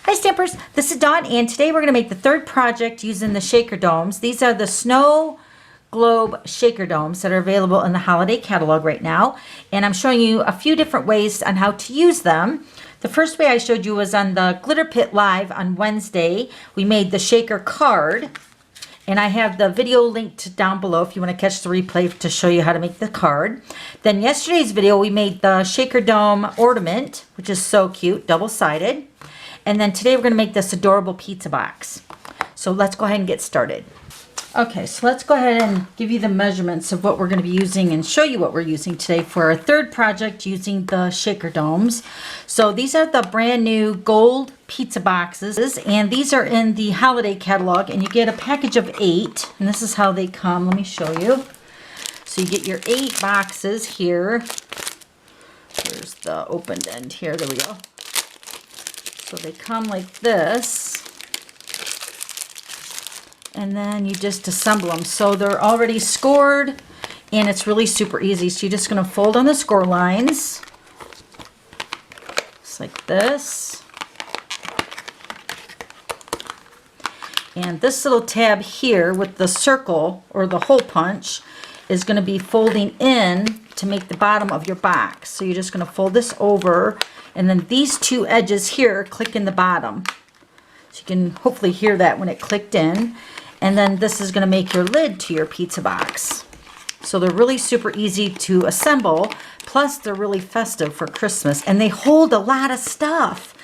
Hi Stampers, this is Dawn and today we're going to make the third project using the shaker domes. These are the snow globe shaker domes that are available in the holiday catalog right now, and I'm showing you a few different ways on how to use them. The first way I showed you was on the Glitter Pit Live on Wednesday. We made the shaker card, and I have the video linked down below if you want to catch the replay to show you how to make the card. Then yesterday's video we made the shaker dome ornament, which is so cute, double-sided. And then today we're going to make this adorable pizza box. So let's go ahead and get started. Okay, so let's go ahead and give you the measurements of what we're going to be using and show you what we're using today for our third project using the shaker domes. So these are the brand new gold pizza boxes, and these are in the holiday catalog, and you get a package of 8, and this is how they come. Let me show you. So you get your 8 boxes here. Here's the opened end here. There we go. So they come like this, and then you just assemble them. So they're already scored, and it's really super easy. So you're just going to fold on the score lines, just like this. And this little tab here with the circle or the hole punch is going to be folding in to make the bottom of your box. So you're just going to fold this over, and then these two edges here click in the bottom. So you can hopefully hear that when it clicked in. And then this is going to make your lid to your pizza box. So they're really super easy to assemble, plus they're really festive for Christmas, and they hold a lot of stuff.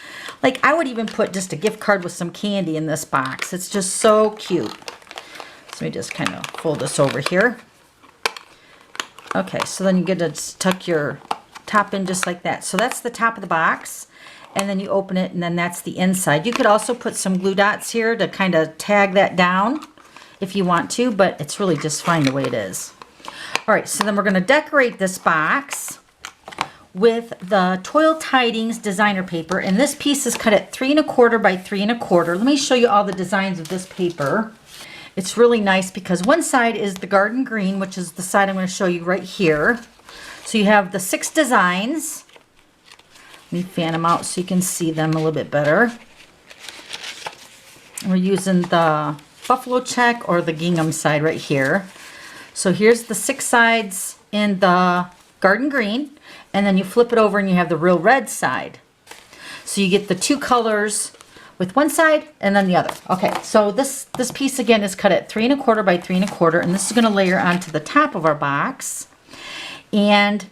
Like, I would even put just a gift card with some candy in this box. It's just so cute. So let me just kind of fold this over here. Okay, so then you get to tuck your top in just like that. So that's the top of the box, and then you open it, and then that's the inside. You could also put some glue dots here to kind of tag that down if you want to, but it's really just fine the way it is. All right, so then we're going to decorate this box with the Toil Tidings designer paper, and this piece is cut at 3 1/4 by 3 1/4. Let me show you all the designs of this paper. It's really nice because one side is the garden green, which is the side I'm going to show you right here. So you have the 6 designs. Let me fan them out so you can see them a little bit better. We're using the buffalo check or the gingham side right here. So here's the 6 sides in the garden green, and then you flip it over and you have the real red side. So you get the 2 colors with one side and then the other. Okay, so this piece again is cut at 3 1/4 by 3 1/4, and this is going to layer onto the top of our box. And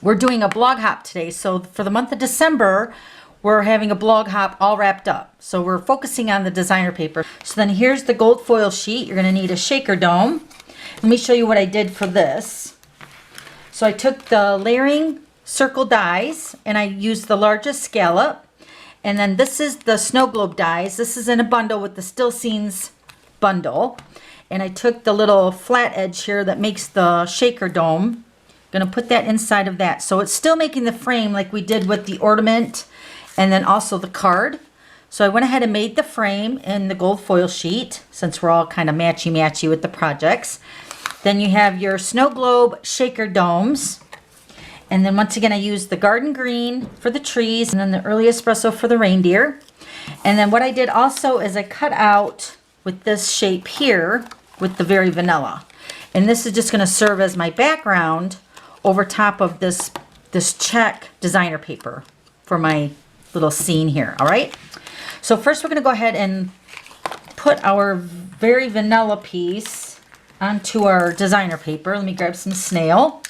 we're doing a blog hop today. So for the month of December, we're having a blog hop all wrapped up. So we're focusing on the designer paper. So then here's the gold foil sheet. You're going to need a shaker dome. Let me show you what I did for this. So I took the layering circle dies, and I used the largest scallop. And then this is the snow globe dies. This is in a bundle with the Still Scenes bundle. And I took the little flat edge here that makes the shaker dome. Going to put that inside of that. So it's still making the frame like we did with the ornament and then also the card. So I went ahead and made the frame in the gold foil sheet, since we're all kind of matchy-matchy with the projects. Then you have your snow globe shaker domes. And then once again, I used the garden green for the trees, and then the early espresso for the reindeer. And then what I did also is I cut out with this shape here with the very vanilla. And this is just going to serve as my background over top of this check designer paper for my little scene here. All right. So first we're going to go ahead and put our very vanilla piece onto our designer paper. Let me grab some snail.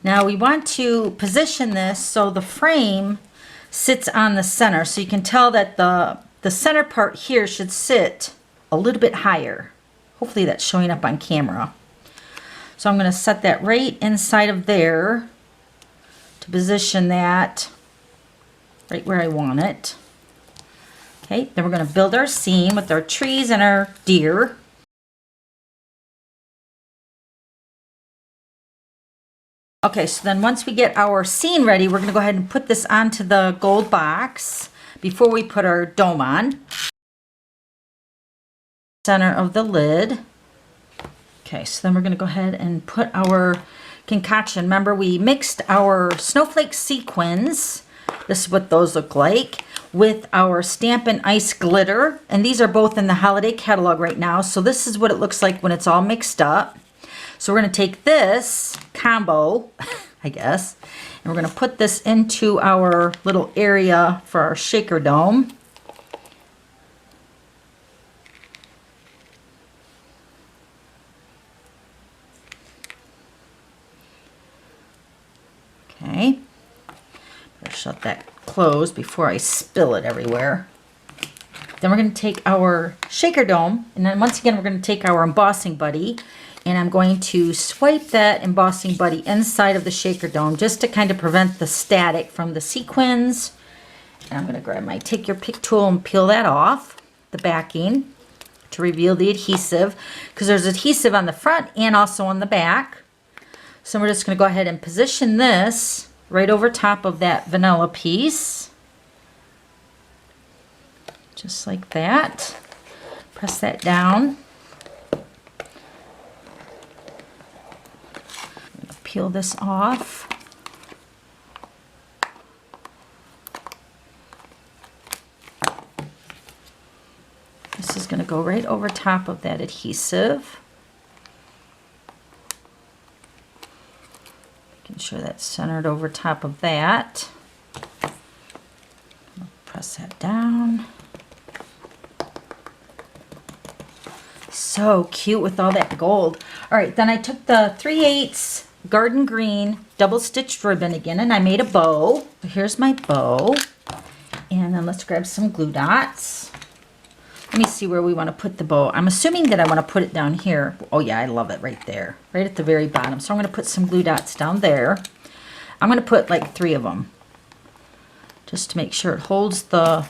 Now we want to position this so the frame sits on the center. So you can tell that the center part here should sit a little bit higher. Hopefully that's showing up on camera. So I'm going to set that right inside of there to position that right where I want it. Okay, then we're going to build our scene with our trees and our deer. Okay, so then once we get our scene ready, we're going to go ahead and put this onto the gold box before we put our dome on. Center of the lid. Okay, so then we're going to go ahead and put our concoction. Remember, we mixed our snowflake sequins This is what those look like with our Stampin' Ice glitter. And these are both in the holiday catalog right now. So this is what it looks like when it's all mixed up. So we're going to take this combo, I guess, and we're going to put this into our little area for our shaker dome. Okay, better shut that closed before I spill it everywhere. Then we're going to take our shaker dome, and then once again we're going to take our embossing buddy, and I'm going to swipe that embossing buddy inside of the shaker dome just to kind of prevent the static from the sequins. And I'm going to grab my take your pick tool and peel that off, the backing, to reveal the adhesive, because there's adhesive on the front and also on the back. So we're just going to go ahead and position this right over top of that vanilla piece. Just like that. Press that down. I'm going to peel this off. This is going to go right over top of that adhesive. Making sure that's centered over top of that. Press that down. So cute with all that gold. All right, then I took the 3/8 garden green double stitched ribbon again, and I made a bow. Here's my bow. And then let's grab some glue dots. Let me see where we want to put the bow. I'm assuming that I want to put it down here. Oh yeah, I love it right there, right at the very bottom. So I'm going to put some glue dots down there. I'm going to put like 3 of them, just to make sure it holds the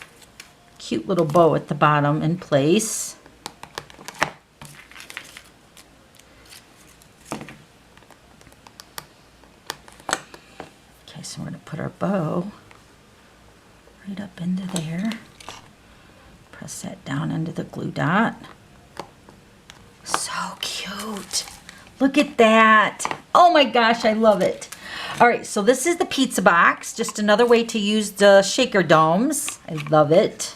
cute little bow at the bottom in place. Okay, so we're going to put our bow right up into there. Press that down into the glue dot. So cute. Look at that. Oh my gosh, I love it. All right, so this is the pizza box. Just another way to use the shaker domes. I love it.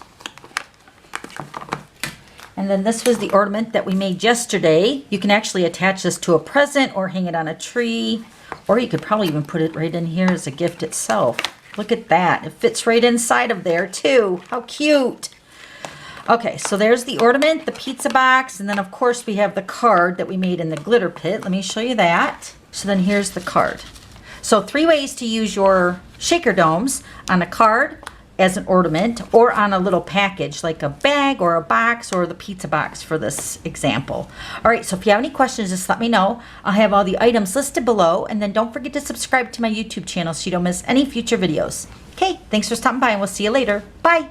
And then this was the ornament that we made yesterday. You can actually attach this to a present or hang it on a tree, or you could probably even put it right in here as a gift itself. Look at that. It fits right inside of there too. How cute. Okay, so there's the ornament, the pizza box, and then of course we have the card that we made in the glitter pit. Let me show you that. So then here's the card. So 3 ways to use your shaker domes: on a card, as an ornament, or on a little package like a bag or a box or the pizza box for this example. All right, so if you have any questions, just let me know. I'll have all the items listed below, and then don't forget to subscribe to my YouTube channel so you don't miss any future videos. Okay, thanks for stopping by, and we'll see you later. Bye.